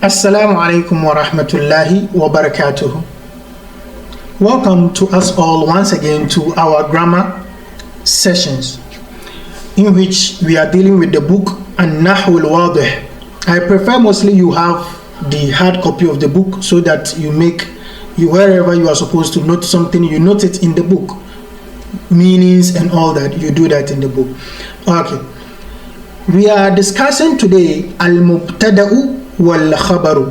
Assalamu alaikum wa rahmatullahi wa barakatuh. Welcome to us all once again to our grammar sessions in which we are dealing with the book An-Nahwu al-Wadih. I prefer mostly you have the hard copy of the book so that you wherever you are supposed to note something, you note it in the book. Meanings and all that, you do that in the book. Okay. We are discussing today al-mubtada'u wal-khabaru.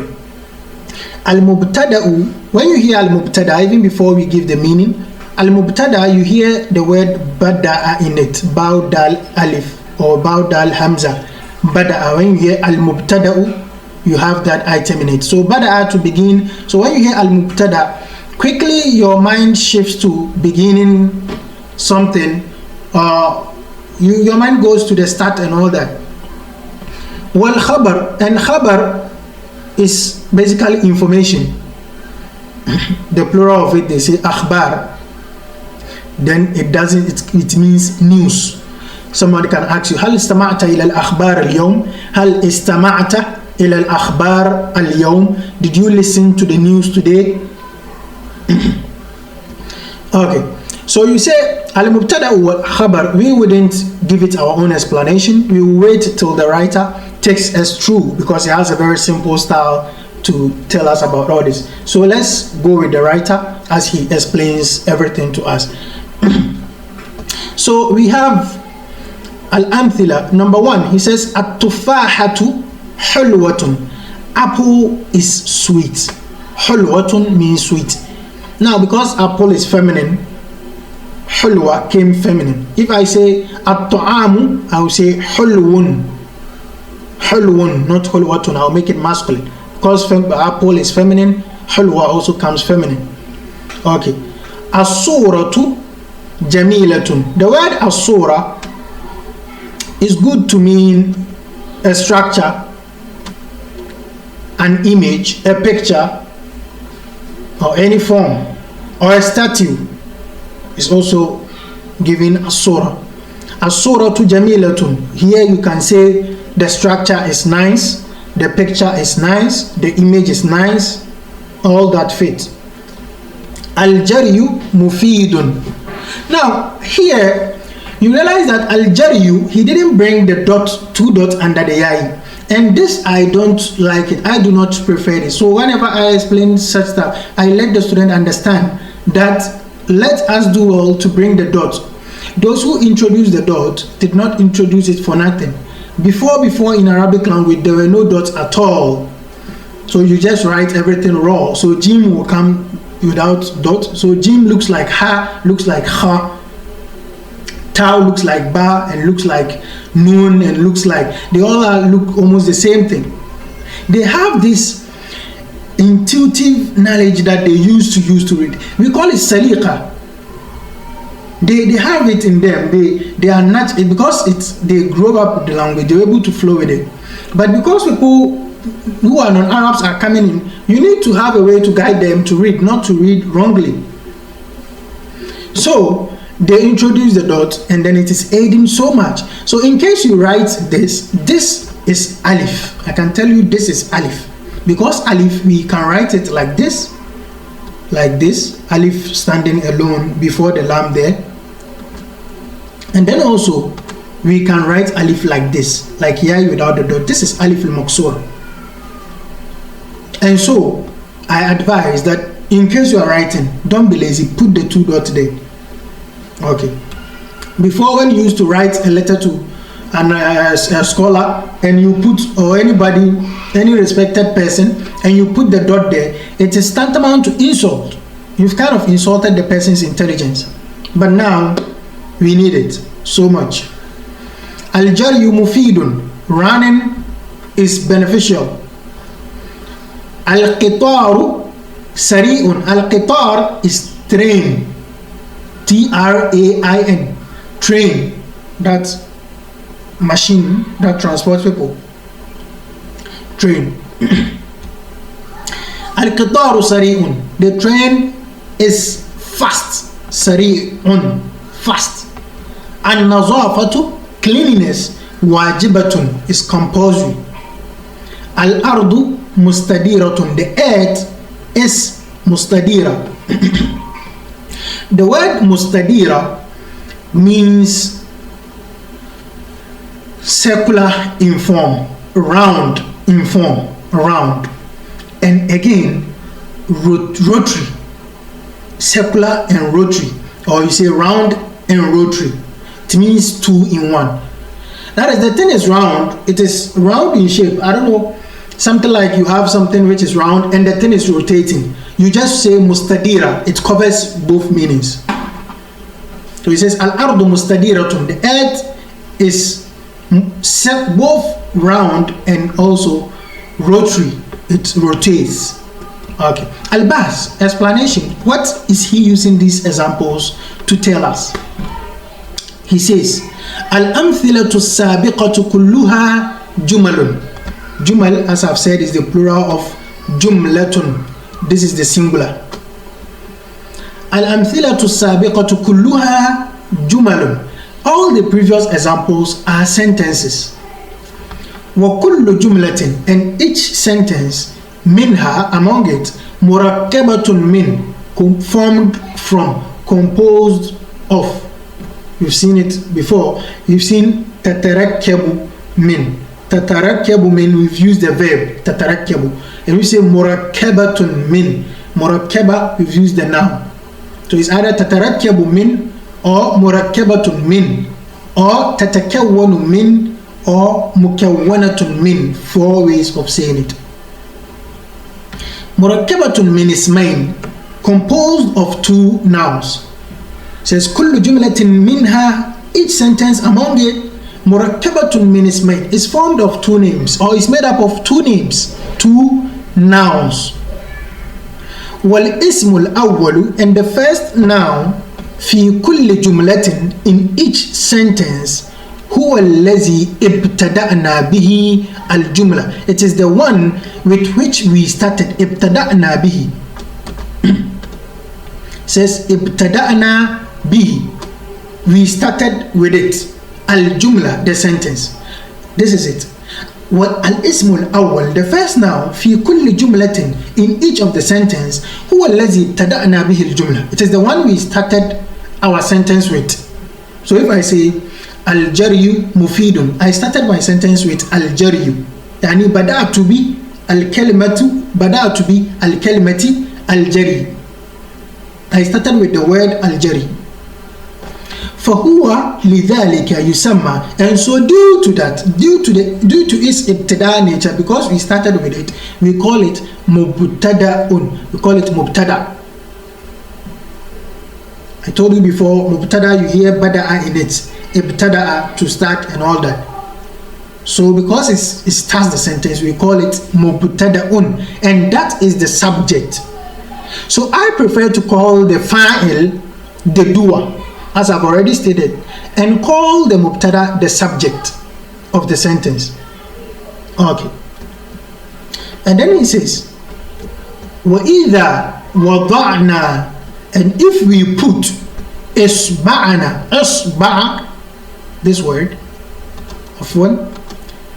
Al-mubtada'u, when you hear al-mubtada', even before we give the meaning, al-mubtada', you hear the word bada'a in it, baw dal alif or baw dal hamza. Bada'a, when you hear al-mubtada'u, you have that item in it. So bada'a to begin. So when you hear al-mubtada', quickly your mind shifts to beginning something, your mind goes to the start and all that. Wal khabar, and khabar is basically information. The plural of it, they say akhbar. Then it means news. Somebody can ask you, هل استمعت إلى الأخبار اليوم? هل استمعت إلى الأخبار اليوم? Did you listen to the news today? Okay. So you say al-mubtada wa khabar, we wouldn't give it our own explanation. We will wait till the writer takes us through because he has a very simple style to tell us about all this. So let's go with the writer as he explains everything to us. So we have al-amthila. Number one, he says at-tufahatu hulwatun. Apple is sweet. Hulwatun means sweet. Now because apple is feminine, hulwa came feminine. If I say at-ta'amu, I will say hulwun. Hulwun, not hulwatun. I'll make it masculine. Because apple is feminine, hulwa also comes feminine. Okay. As-suratu jamilatun. The word as-sura is good to mean a structure, an image, a picture, or any form, or a statue. Is also given as-sura. As-suratu jamilatun. Here you can say the structure is nice, the picture is nice, the image is nice, all that fits. Al-jariyu mufidun. Now here you realize that al-jariyu, he didn't bring the two dots under the ya'i, and this I don't like it. I do not prefer it. So whenever I explain such stuff, I let the student understand that let us do well to bring the dot. Those who introduced the dot did not introduce it for nothing. Before in Arabic language there were no dots at all. So you just write everything raw. So jim will come without dot. So jim looks like ha, looks like kha. Tau looks like ba and looks like nun and looks like, they all look almost the same thing. They have this intuitive knowledge that they used to read. We call it saliqa. They have it in them. They are not, because they grow up with the language, they're able to flow with it. But because people who are non-Arabs are coming in, you need to have a way to guide them to read, not to read wrongly. So they introduce the dot and then it is aiding so much. So in case you write this is alif. I can tell you this is alif. Because alif, we can write it like this, alif standing alone before the lam there. And then also, we can write alif like this, like ya'i without the dot. This is alif al-maqsur. And so, I advise that in case you are writing, don't be lazy, put the two dots there. Okay. Before, when you used to write a letter to a scholar and you put, or anybody, any respected person, and you put the dot there, it is tantamount to insult. You've kind of insulted the person's intelligence. But now we need it so much. Al-jaryu mufidun. Running is beneficial. Al-qitaru sari'un. Al-qitar is train. T-R-A-I-N. Train. That's machine that transports people. Train. Al-qitaru sari'un. The train is fast. Sari'un. Fast. An-nazafatu, cleanliness, wajibatun, is compulsory. Al-ardu mustadiratun. The earth is mustadira. The word mustadira means circular in form, round in form, round, and again rotary, circular and rotary, or you say round and rotary. It means two in one. That is, the thing is round, it is round in shape. I don't know, something like you have something which is round and the thing is rotating. You just say mustadira, it covers both meanings. So he says al-ardu mustadiratun, the earth is both round and also rotary, it rotates. Okay, al-bas, explanation. What is he using these examples to tell us? He says al-amthilatu sabiqatu kulluha jumalun. Jumal, as I've said, is the plural of jumlatun. This is the singular. Al-amthilatu sabiqatu kulluha jumalun. All the previous examples are sentences. Wa kullu jumlatin, and each sentence, minha, among it, murakkabatun min, formed from, composed of. You've seen it before. You've seen tatarakkabu min. Tatarakkabu min, we've used the verb tatarakkabu. And we say murakkabatun min. Murakkaba, we've used the noun. So it's either tatarakkabu min or murakkabatun min or tatakawwanu min or mukawwanatun min. 4 ways of saying it. Murakkabatun min is main, composed of two nouns. It says kullu jumlatin minha, each sentence among it, murakkabatun min is main, is formed of two names, or is made up of two names, two nouns. Wal ismul awwalu, and the first noun, fi kulli jumlatin, in each sentence, huwa allazi ibtada'na bihi al-jumla. It is the one with which we started. Ibtada'na bihi. Says ibtada'na bihi. We started with it. Al-jumla, the sentence. This is it. Al-ismul awwal, the first noun, fi kulli jumlatin, in each of the sentence, huwa allazi ibtada'na bihi al-jumla. It is the one we started our sentence with. So if I say al-jariyu mufidun, I started my sentence with al-jariyu. Yani bada'tu bi al-kalimatu, bada'tu bi al-kalimati al-jari. I started with the word al-jari. فَهُوَ لِذَلِكَ يُسَمَّى, and so due to that, due to its ibtada nature, because we started with it, we call it mubtada'un. We call it mubtada. I told you before, mubtada, you hear bada'a in it, ibtada'a, to start and all that. So because it starts the sentence, we call it mubtada'un, and that is the subject. So I prefer to call the fa'il the doer, as I've already stated, and call the mubtada the subject of the sentence. Okay. And then he says, وَإِذَا وَضَعْنَا, and if we put isba'ana, isba', this word,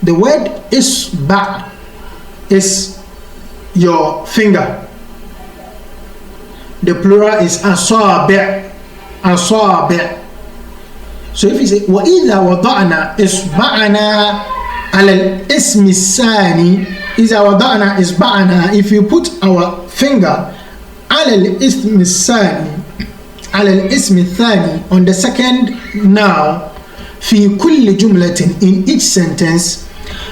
the word isba' is your finger. The plural is asabi', asabi'. So if you say وَإِذَا وَضَعْنَا إِصْبَعَنَا عَلَى الْإِسْمِ الثَّانِي, إِذَا وَضَعْنَا إِصْبَعَنَا, if you put our finger على الاسم الثاني, على الاسم الثاني, on the second noun, في كل جملة, in each sentence,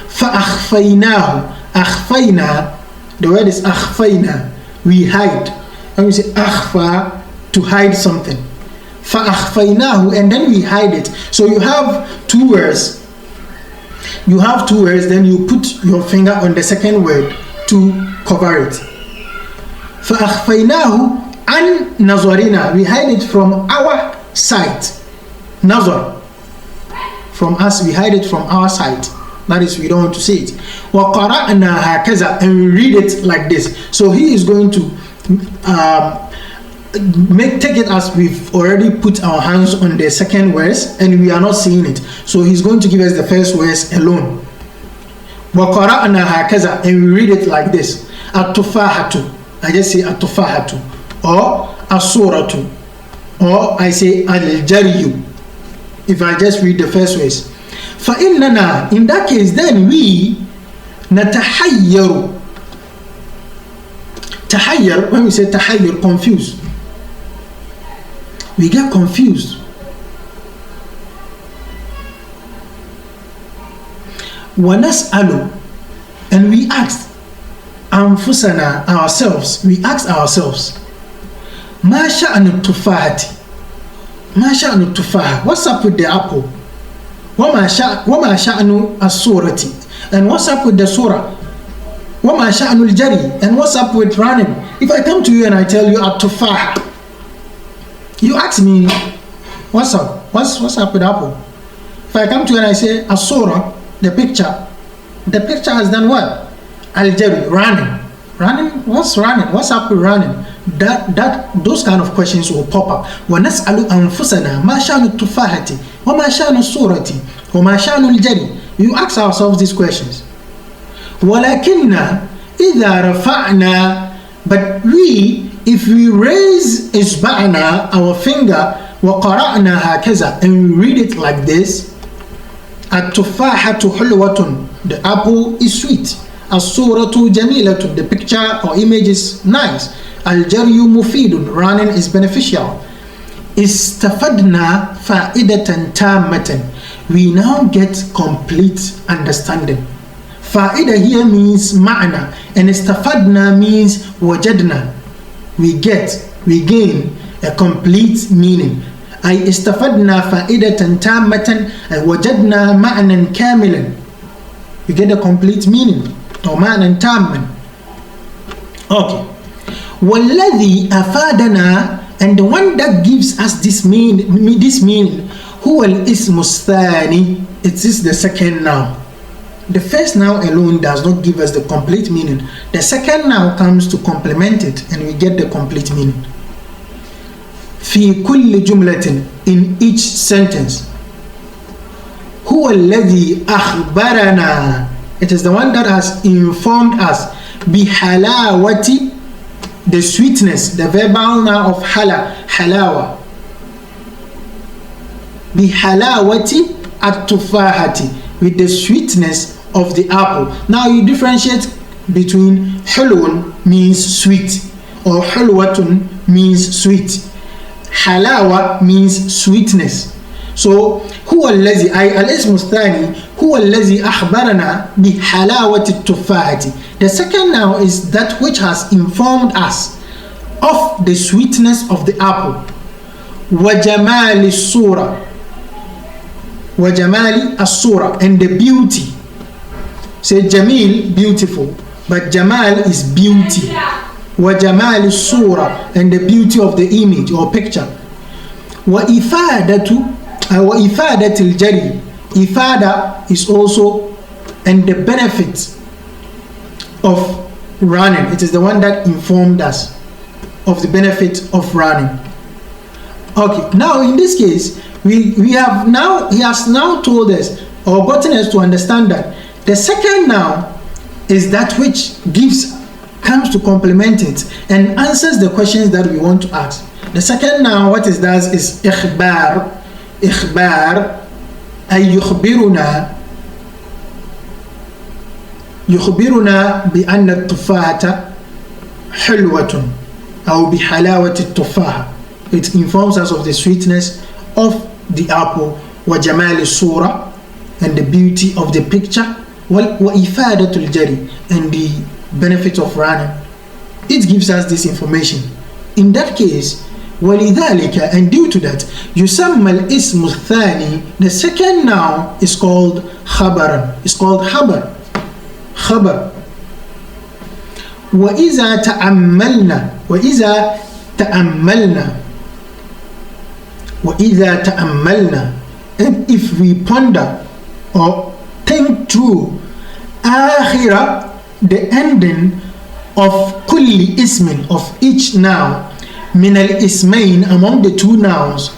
فأخفيناه, أخفينا, the word is أخفينا, we hide. And we say أخفى, to hide something. فأخفيناه, and then we hide it. So you have two words. You have two words, then you put your finger on the second word to cover it. فأخفيناه عن نظرنا, we hide it from our sight. Nazar, from us, we hide it from our sight. That is, we don't want to see it. وقرأنا هكذا, and we read it like this. So he is going to take it as we've already put our hands on the second verse and we are not seeing it. So he's going to give us the first verse alone. وقرأنا هكذا, and we read it like this. التفاحة, I just say التفاحة, or الصورة, or I say الجري, if I just read the first words. فإننا, in that case, then we نتحير. تحير, when we say تحير, confused, we get confused. وَنَسْأَلُ, and we asked أنفسنا, ourselves, we asked ourselves, ما شأن التفاحة, ما شأن التفاحة, what's up with the apple? وما شأن الصورة, and what's up with the surah? وما شأن الجري, and what's up with running? If I come to you and I tell you التفاحة, you ask me what's up, what's up with apple? If I come to you and I say الصورة, the picture has done what? Al-Jari, running, what's running? What's up with running? Those kind of questions will pop up. وَنَسْأَلُ أَنفُسَنَا مَا شَأْنُ التُّفَاحَةِ وَمَا شَأْنُ الصُّورَةِ وَمَا شَأْنُ الْجَرِي. You ask ourselves these questions. وَلَكِنَّا إِذَا رَفَعْنَا, but we, if we raise إِصْبَعْنَا, our finger, وَقَرَأْنَا هَكَذا, and we read it like this, التفاحة حلوة, the apple is sweet. الصورة جميلة, the picture or image is nice. الجري مفيد, running is beneficial. استفدنا فائدة تامة, we now get complete understanding. فائدة here means معنى, and استفدنا means وجدنا, we gain a complete meaning. أي استفدنا فائدة تامة, أي وجدنا معنى كاملا, we get a complete meaning, or معنى تاما. Okay. والذي أفادنا, and the one that gives us this meaning هو الاسم الثاني, it is the second noun. The first noun alone does not give us the complete meaning. The second noun comes to complement it, and we get the complete meaning. في كل جملة, in each sentence. هو الذي أخبرنا, it is the one that has informed us. بحلاوة, the sweetness, the verbal noun of halawa. بحلاوة التفاحة, with the sweetness of the apple. Now you differentiate between حلو means sweet, or حلوة means sweet. Halawa means sweetness. So هو الذي, أي الاسم الثاني هو الذي أخبرنا بحلاوة التفاحة. The second now is that which has informed us of the sweetness of the apple. وجمال الصورة, وجمال الصورة, and the beauty. Say Jamil, beautiful, but Jamal is beauty. وجمال الصورة, and the beauty of the image or picture. وإفادة الجري, إفادة is also, and the benefit of running, it is the one that informed us of the benefit of running. Okay, now in this case, he has now told us, or gotten us to understand, that the second noun is that which comes to complement it and answers the questions that we want to ask. The second noun, what it does is إخبار, أي يخبرنا بأن التفاحة حلوة أو بحلاوة التفاحة. It informs us of the sweetness of the apple, وجمال الصورة, and the beauty of the picture, وإفادة الجري, and the benefit of running. It gives us this information. In that case, ولذلك, and due to that, يسمى الاسم الثاني, the second noun is called خبرا, it's called خبر. وإذا تأملنا, and if we ponder or think through آخر, the ending of كل اسم, of each noun, من الاسمين, among the two nouns,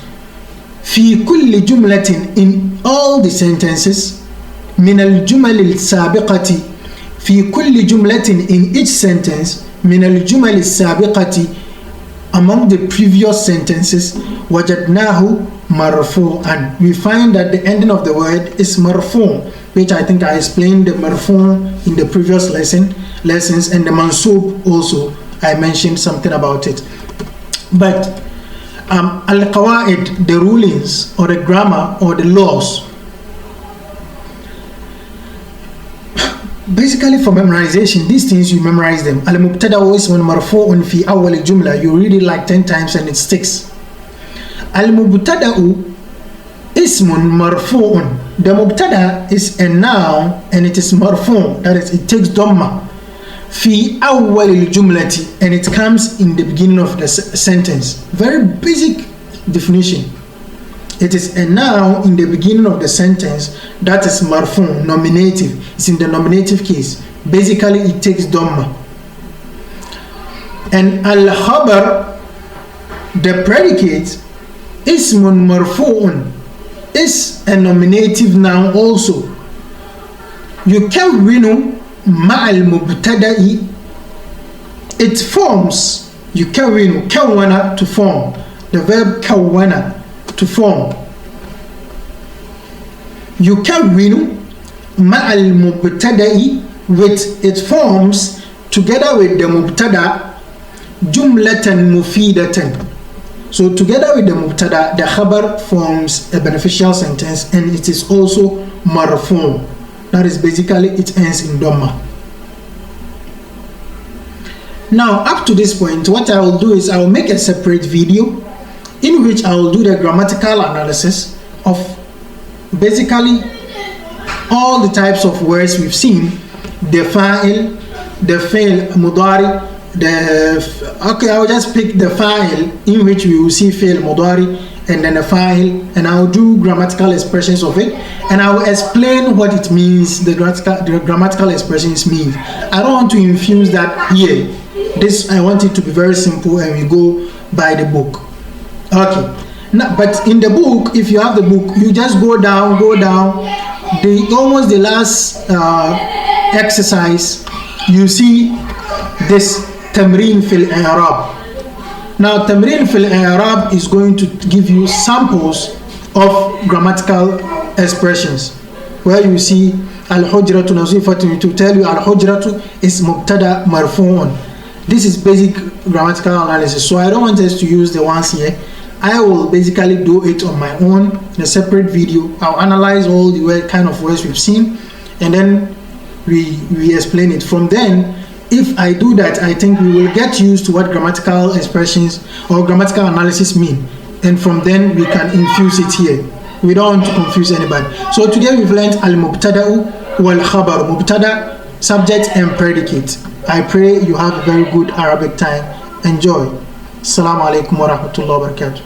في كل جملة, in all the sentences, من الجمل السابقة في كل جملة in each sentence من الجمل السابقة among the previous sentences وجدناه مرفوعا. We find that the ending of the word is marfu, which I think I explained the marfu in the previous lessons, and the mansub also I mentioned something about it. But al-qawaid, the rulings or the grammar or the laws, basically for memorization, these things you memorize them. Al-mubtada ismun marfu'un fi awwal al-jumla. You read it like 10 times and it sticks. Al-mubtada ismun marfu'un. The mubtada is a noun and it is marfu', that is, it takes dhamma. Fi awwal al-jumlati, and it comes in the beginning of the sentence. Very basic definition. It is a noun in the beginning of the sentence that is marfu', nominative. It's in the nominative case. Basically, it takes dhamma. And al-khabar, the predicate, ismun marfu'un, is a nominative noun also. Yukawwinu ma'al mubtada'i, it forms. Yukawwinu, kawwana, to form. The verb kawwana, to form. Yukawwinu ma'al mubtada'i, with it forms together with the mubtada jumlatan mufidatan. So together with the mubtada, the khabar forms a beneficial sentence, and it is also marfu'. That is basically it ends in dhamma. Now up to this point, what I will do is I will make a separate video in which I will do the grammatical analysis of basically all the types of words we've seen: the fa'il, the fi'l mudari, okay, I will just pick the fa'il, in which we will see fi'l mudari, and then the fa'il, and I will do grammatical expressions of it, and I will explain what it means, the grammatical expressions mean. I don't want to infuse that here. This, I want it to be very simple, and we go by the book. Okay. Now, but in the book, if you have the book, you just go down, almost the last exercise, you see this tamrin fil i'rab. Now tamrin fil i'rab is going to give you samples of grammatical expressions, where you see al-hujratu nazifatun, to tell you al-hujratu is mubtada marfu'un. This is basic grammatical analysis, so I don't want us to use the ones here. I will basically do it on my own in a separate video. I'll analyze all the kind of words we've seen, and then we explain it. From then, if I do that, I think we will get used to what grammatical expressions or grammatical analysis mean, and from then we can infuse it here. We don't want to confuse anybody. So today we've learned al-mubtada'u wal-khabar, mubtada, subject and predicate. I pray you have a very good Arabic time. Enjoy. Assalamu alaikum wa rahmatullahi wa barakatuh.